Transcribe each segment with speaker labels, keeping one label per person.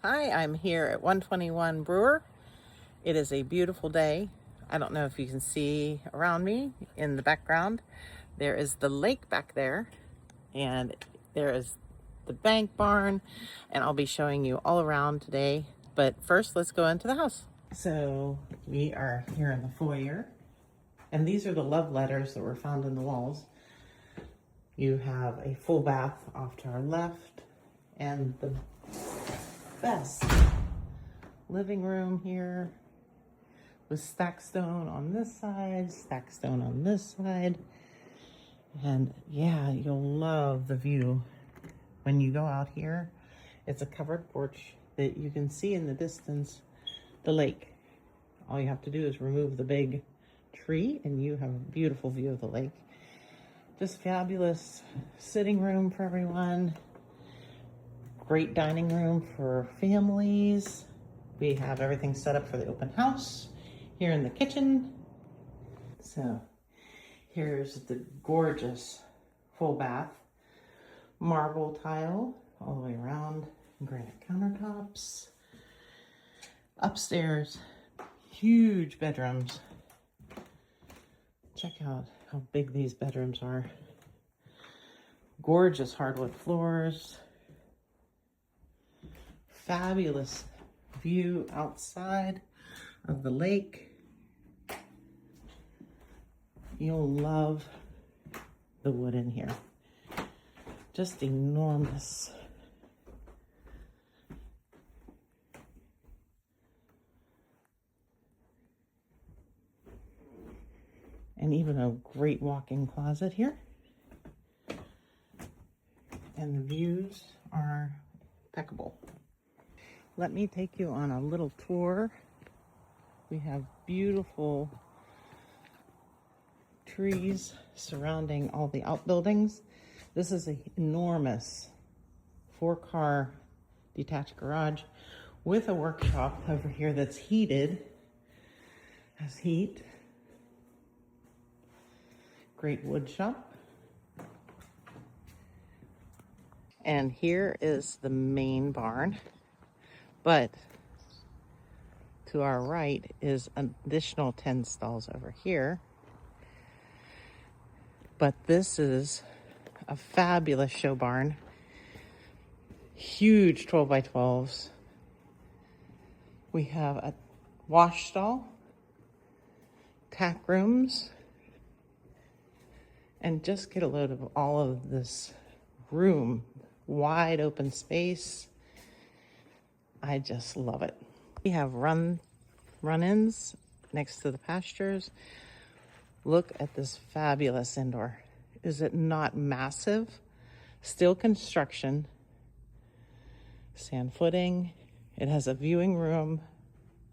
Speaker 1: Hi, I'm here at 121 Brewer. It is a beautiful day. I don't know if you can see around me in the background. There is the lake back there, and there is the bank barn, and I'll be showing you all around today. But first, let's go into the house. So we are here in the foyer, and these are the love letters that were found in the walls. You have a full bath off to our left, and the best living room here with stack stone on this side, stack stone on this side. And yeah, you'll love the view when you go out here. It's a covered porch that you can see in the distance the lake. All you have to do is remove the big tree and you have a beautiful view of the lake. Just fabulous sitting room for everyone. Great dining room for families. We have everything set up for the open house here in the kitchen. So here's the gorgeous full bath, marble tile all the way around, granite countertops. Upstairs, huge bedrooms. Check out how big these bedrooms are. Gorgeous hardwood floors. Fabulous view outside of the lake. You'll love the wood in here. Just enormous. And even a great walk-in closet here. And the views are impeccable. Let me take you on a little tour. We have beautiful trees surrounding all the outbuildings. This is an enormous 4-car detached garage with a workshop over here that's heated. Has heat. Great wood shop. And here is the main barn. But to our right is an additional 10 stalls over here. But this is a fabulous show barn. Huge 12 by 12s. We have a wash stall, tack rooms, and just get a load of all of this room, wide open space. I just love it. We have run-ins next to the pastures. Look at this fabulous indoor. Is it not massive? Steel construction, sand footing. It has a viewing room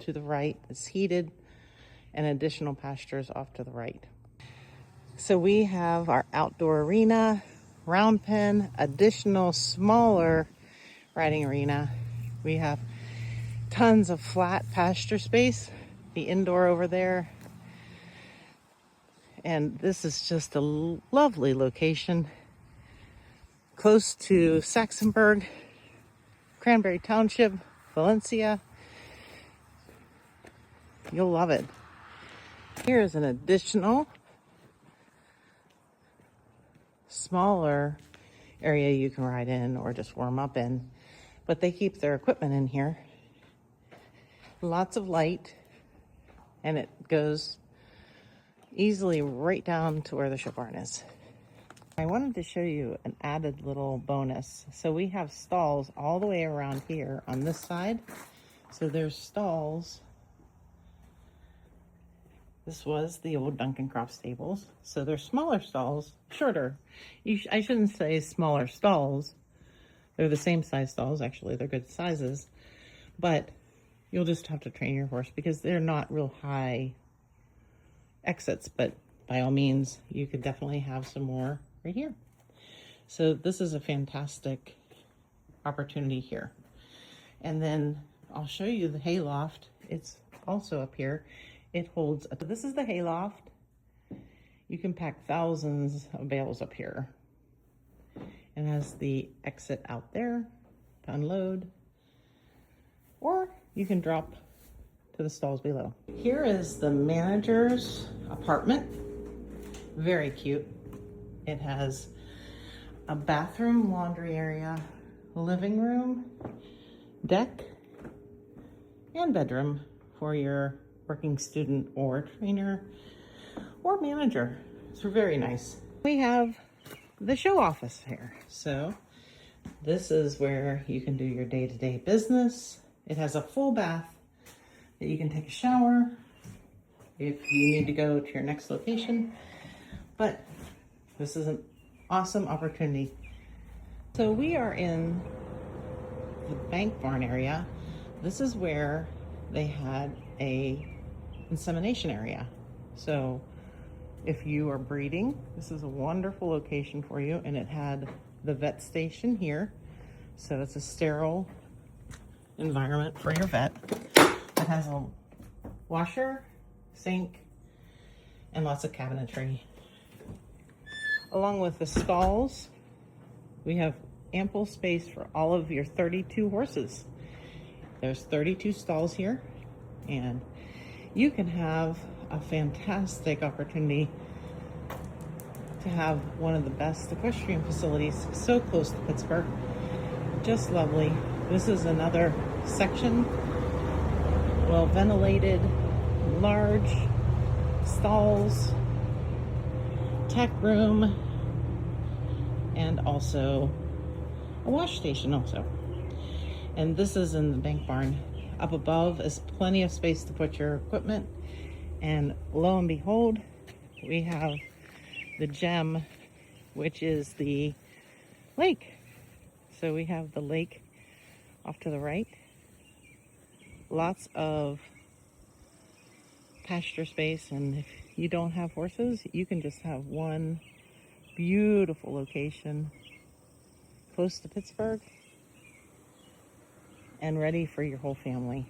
Speaker 1: to the right. It's heated, and additional pastures off to the right. So we have our outdoor arena, round pen, additional smaller riding arena. We have tons of flat pasture space, the indoor over there. And this is just a lovely location, close to Saxonburg, Cranberry Township, Valencia. You'll love it. Here's an additional smaller area you can ride in or just warm up in. But they keep their equipment in here. Lots of light, and it goes easily right down to where the show barn is. I wanted to show you an added little bonus. So we have stalls all the way around here on this side. So there's stalls. This was the old Duncan Crop stables. So they're smaller stalls, shorter. I shouldn't say smaller stalls. They're the same size stalls, actually. They're good sizes. But you'll just have to train your horse because they're not real high exits. But by all means, you could definitely have some more right here. So this is a fantastic opportunity here. And then I'll show you the hayloft. It's also up here. It holds, this is the hayloft. You can pack thousands of bales up here. And has the exit out there to unload. or you can drop to the stalls below. Here is the manager's apartment. Very cute. It has a bathroom, laundry area, living room, deck, and bedroom for your working student or trainer or manager. It's very nice. We have the show office here. So this is where you can do your day-to-day business. It has a full bath that you can take a shower if you need to go to your next location. But this is an awesome opportunity. So we are in the bank barn area. This is where they had a insemination area. So if you are breeding, this is a wonderful location for you. And it had the vet station here. So it's a sterile environment for your vet. It has a washer, sink, and lots of cabinetry. Along with the stalls, we have ample space for all of your 32 horses. There's 32 stalls here, and you can have a fantastic opportunity to have one of the best equestrian facilities so close to Pittsburgh. Just lovely. This is another section, well ventilated, large stalls, tech room, and also a wash station also. And this is in the bank barn. Up above is plenty of space to put your equipment. And lo and behold, we have the gem, which is the lake. So we have the lake off to the right. Lots of pasture space, and if you don't have horses, you can just have one beautiful location close to Pittsburgh and ready for your whole family.